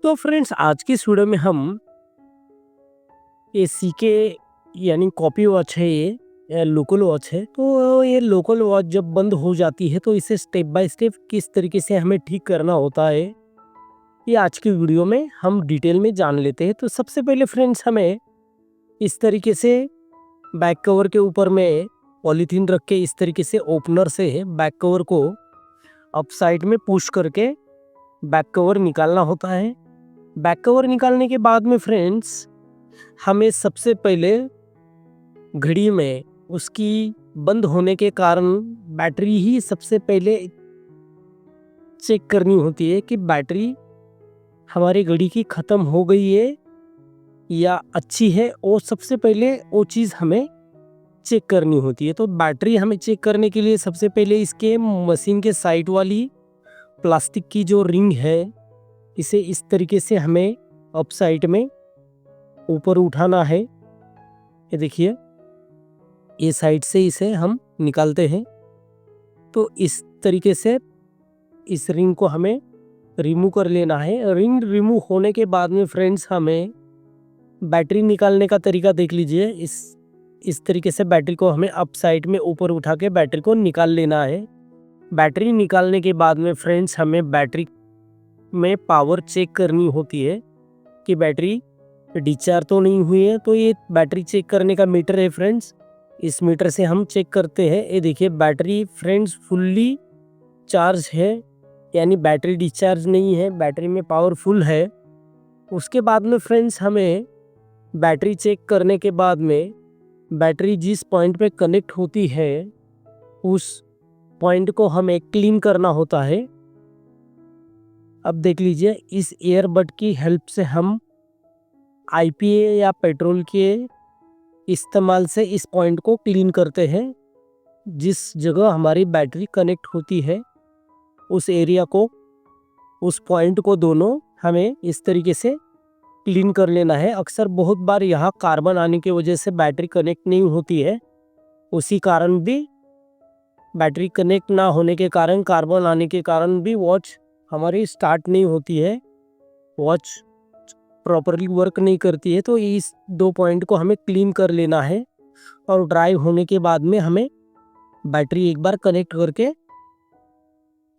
तो फ्रेंड्स आज की वीडियो में हम एसी के यानी कॉपी वॉच है ये लोकल वॉच है। तो ये लोकल वॉच जब बंद हो जाती है तो इसे स्टेप बाय स्टेप किस तरीके से हमें ठीक करना होता है ये आज की वीडियो में हम डिटेल में जान लेते हैं। तो सबसे पहले फ्रेंड्स हमें इस तरीके से बैक कवर के ऊपर में पॉलीथीन रख के इस तरीके से ओपनर से बैक कवर को अप साइड में पुश करके बैक कवर निकालना होता है। बैक कवर निकालने के बाद में फ्रेंड्स हमें सबसे पहले घड़ी में उसकी बंद होने के कारण बैटरी ही सबसे पहले चेक करनी होती है कि बैटरी हमारी घड़ी की ख़त्म हो गई है या अच्छी है। और सबसे पहले वो चीज़ हमें चेक करनी होती है। तो बैटरी हमें चेक करने के लिए सबसे पहले इसके मशीन के साइड वाली प्लास्टिक की जो रिंग है इसे इस तरीके से हमें अप साइड में ऊपर उठाना है। ये देखिए ये साइड से इसे हम निकालते हैं। तो इस तरीके से इस रिंग को हमें रिमूव कर लेना है। रिंग रिमूव होने के बाद में फ्रेंड्स हमें बैटरी निकालने का तरीका देख लीजिए। इस तरीके से बैटरी को हमें अप साइड में ऊपर उठा के बैटरी को निकाल लेना है। बैटरी निकालने के बाद में फ्रेंड्स हमें बैटरी में पावर चेक करनी होती है कि बैटरी डिस्चार्ज तो नहीं हुई है। तो ये बैटरी चेक करने का मीटर है फ्रेंड्स। इस मीटर से हम चेक करते हैं। ये देखिए बैटरी फ्रेंड्स फुल्ली चार्ज है यानी बैटरी डिस्चार्ज नहीं है, बैटरी में पावर फुल है। उसके बाद में फ्रेंड्स हमें बैटरी चेक करने के बाद में बैटरी जिस पॉइंट पे कनेक्ट होती है उस पॉइंट को हमें क्लीन करना होता है। अब देख लीजिए इस ईयरबड की हेल्प से हम आईपीए या पेट्रोल के इस्तेमाल से इस पॉइंट को क्लीन करते हैं। जिस जगह हमारी बैटरी कनेक्ट होती है उस एरिया को, उस पॉइंट को दोनों हमें इस तरीके से क्लीन कर लेना है। अक्सर बहुत बार यहाँ कार्बन आने की वजह से बैटरी कनेक्ट नहीं होती है। उसी कारण भी बैटरी कनेक्ट ना होने के कारण, कार्बन आने के कारण भी वॉच हमारी स्टार्ट नहीं होती है, वॉच प्रॉपरली वर्क नहीं करती है। तो इस दो पॉइंट को हमें क्लीन कर लेना है और ड्राई होने के बाद में हमें बैटरी एक बार कनेक्ट करके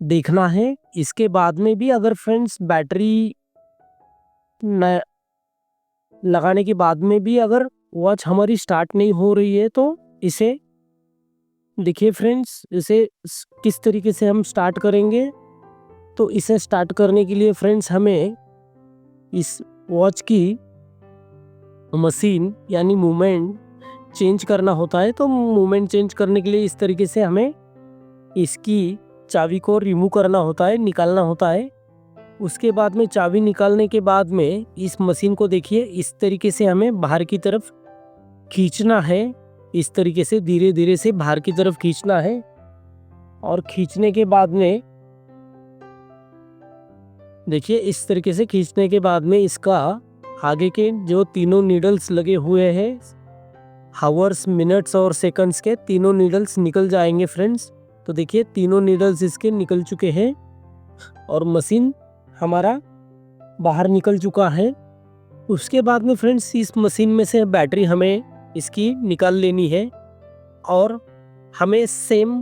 देखना है। इसके बाद में भी अगर फ्रेंड्स बैटरी लगाने के बाद में भी अगर वॉच हमारी स्टार्ट नहीं हो रही है तो इसे देखिए फ्रेंड्स, इसे किस तरीके से हम स्टार्ट करेंगे। तो इसे स्टार्ट करने के लिए फ्रेंड्स हमें इस वॉच की मशीन यानी मूवमेंट चेंज करना होता है। तो मूवमेंट चेंज करने के लिए इस तरीके से हमें इसकी चाबी को रिमूव करना होता है, निकालना होता है। उसके बाद में चाबी निकालने के बाद में इस मशीन को देखिए इस तरीके से हमें बाहर की तरफ खींचना है। इस तरीके से धीरे धीरे से बाहर की तरफ खींचना है और खींचने के बाद में देखिए इस तरीके से खींचने के बाद में इसका आगे के जो तीनों नीडल्स लगे हुए हैं, हावर्स, मिनट्स और सेकंड्स के तीनों नीडल्स निकल जाएंगे फ्रेंड्स। तो देखिए तीनों नीडल्स इसके निकल चुके हैं और मशीन हमारा बाहर निकल चुका है। उसके बाद में फ्रेंड्स इस मशीन में से बैटरी हमें इसकी निकाल लेनी है और हमें सेम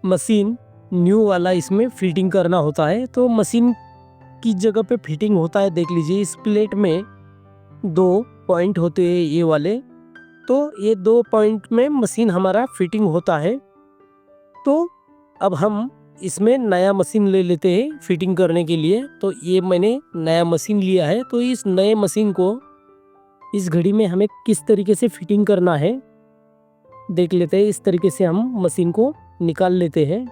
मशीन न्यू वाला इसमें फिटिंग करना होता है। तो मशीन की जगह पे फिटिंग होता है, देख लीजिए इस प्लेट में दो पॉइंट होते हैं ये वाले। तो ये दो पॉइंट में मशीन हमारा फिटिंग होता है। तो अब हम इसमें नया मशीन ले लेते हैं फिटिंग करने के लिए। तो ये मैंने नया मशीन लिया है। तो इस नए मशीन को इस घड़ी में हमें किस तरीके से फिटिंग करना है देख लेते हैं। इस तरीके से हम मशीन को निकाल लेते हैं।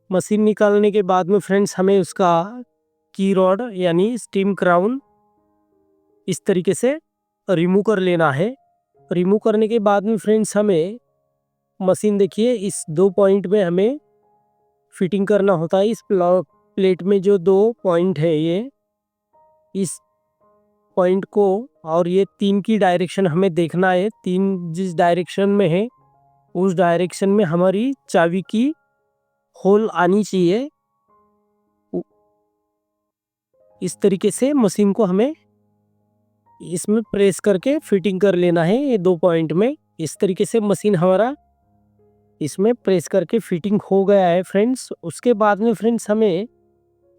मशीन निकालने के बाद में फ्रेंड्स हमें उसका की रॉड यानी स्टीम क्राउन इस तरीके से रिमूव कर लेना है। रिमूव करने के बाद में फ्रेंड्स हमें मशीन देखिए इस 2 पॉइंट में हमें फिटिंग करना होता है। इस प्लेट में जो 2 पॉइंट है ये इस पॉइंट को और ये 3 की डायरेक्शन हमें देखना है। 3 जिस डायरेक्शन में है उस डायरेक्शन में हमारी चाबी की होल आनी चाहिए। इस तरीके से मशीन को हमें इसमें प्रेस करके फिटिंग कर लेना है। ये 2 पॉइंट में इस तरीके से मशीन हमारा इसमें प्रेस करके फिटिंग हो गया है फ्रेंड्स। उसके बाद में फ्रेंड्स हमें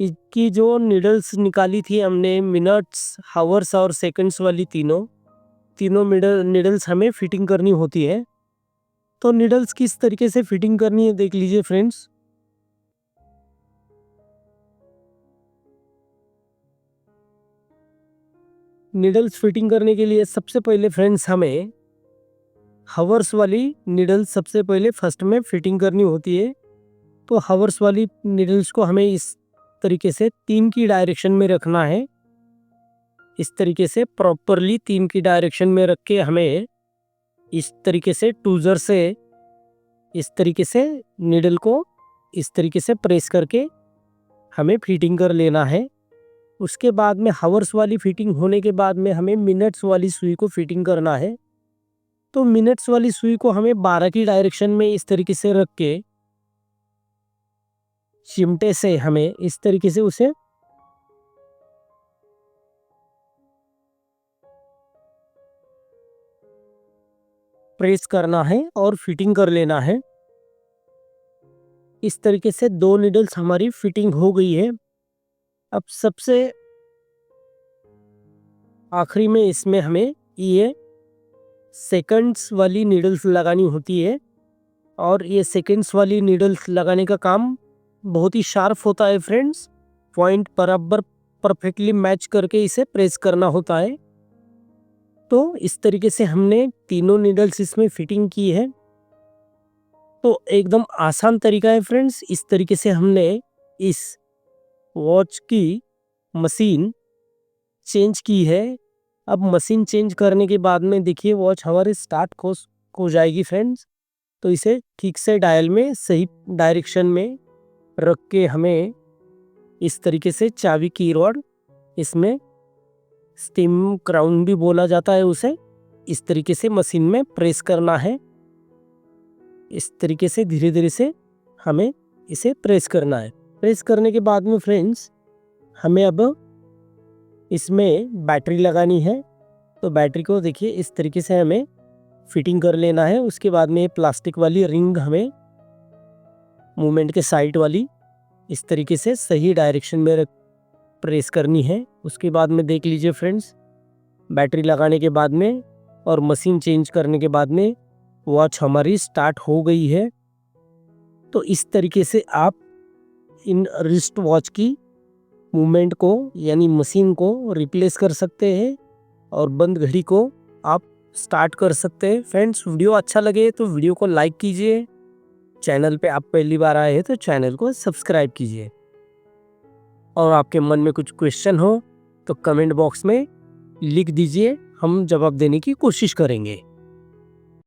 इसकी जो नीडल्स निकाली थी हमने मिनट्स, हावर्स और सेकंड्स वाली तीनों नीडल्स हमें फिटिंग करनी होती है। तो नीडल्स किस तरीके से फिटिंग करनी है देख लीजिए फ्रेंड्स। नीडल्स फिटिंग करने के लिए सबसे पहले फ्रेंड्स हमें हावर्स वाली नीडल्स सबसे पहले फर्स्ट में फिटिंग करनी होती है। तो हावर्स वाली नीडल्स को हमें इस तरीके से 3 की डायरेक्शन में रखना है। इस तरीके से प्रॉपरली 3 की डायरेक्शन में रख के हमें इस तरीके से टूजर से इस तरीके से नीडल को इस तरीके से प्रेस करके हमें फिटिंग कर लेना है। उसके बाद में हावर्स वाली फिटिंग होने के बाद में हमें मिनट्स वाली सुई को फिटिंग करना है। तो मिनट्स वाली सुई को हमें 12 की डायरेक्शन में इस तरीके से रख के चिमटे से हमें इस तरीके से उसे प्रेस करना है और फिटिंग कर लेना है। इस तरीके से 2 नीडल्स हमारी फिटिंग हो गई है। अब सबसे आखिरी में इसमें हमें ये सेकंड्स वाली नीडल्स लगानी होती है और ये सेकंड्स वाली नीडल्स लगाने का काम बहुत ही शार्प होता है फ्रेंड्स। पॉइंट बराबर परफेक्टली मैच करके इसे प्रेस करना होता है। तो इस तरीके से हमने तीनों नीडल्स इसमें फिटिंग की है। तो एकदम आसान तरीका है फ्रेंड्स। इस तरीके से हमने इस वॉच की मशीन चेंज की है। अब मशीन चेंज करने के बाद में देखिए वॉच हमारे स्टार्ट हो जाएगी फ्रेंड्स। तो इसे ठीक से डायल में सही डायरेक्शन में रख के हमें इस तरीके से चाबी की रॉड इसमें स्टीम क्राउन भी बोला जाता है उसे इस तरीके से मशीन में प्रेस करना है। इस तरीके से धीरे धीरे से हमें इसे प्रेस करना है। प्रेस करने के बाद में फ्रेंड्स हमें अब इसमें बैटरी लगानी है। तो बैटरी को देखिए इस तरीके से हमें फिटिंग कर लेना है। उसके बाद में प्लास्टिक वाली रिंग हमें मूवमेंट के साइड वाली इस तरीके से सही डायरेक्शन में प्रेस करनी है। उसके बाद में देख लीजिए फ्रेंड्स बैटरी लगाने के बाद में और मशीन चेंज करने के बाद में वॉच हमारी स्टार्ट हो गई है। तो इस तरीके से आप इन रिस्ट वॉच की मूवमेंट को यानी मशीन को रिप्लेस कर सकते हैं और बंद घड़ी को आप स्टार्ट कर सकते हैं। फ्रेंड्स वीडियो अच्छा लगे तो वीडियो को लाइक कीजिए। चैनल पे आप पहली बार आए हैं तो चैनल को सब्सक्राइब कीजिए। और आपके मन में कुछ क्वेश्चन हो तो कमेंट बॉक्स में लिख दीजिए, हम जवाब देने की कोशिश करेंगे।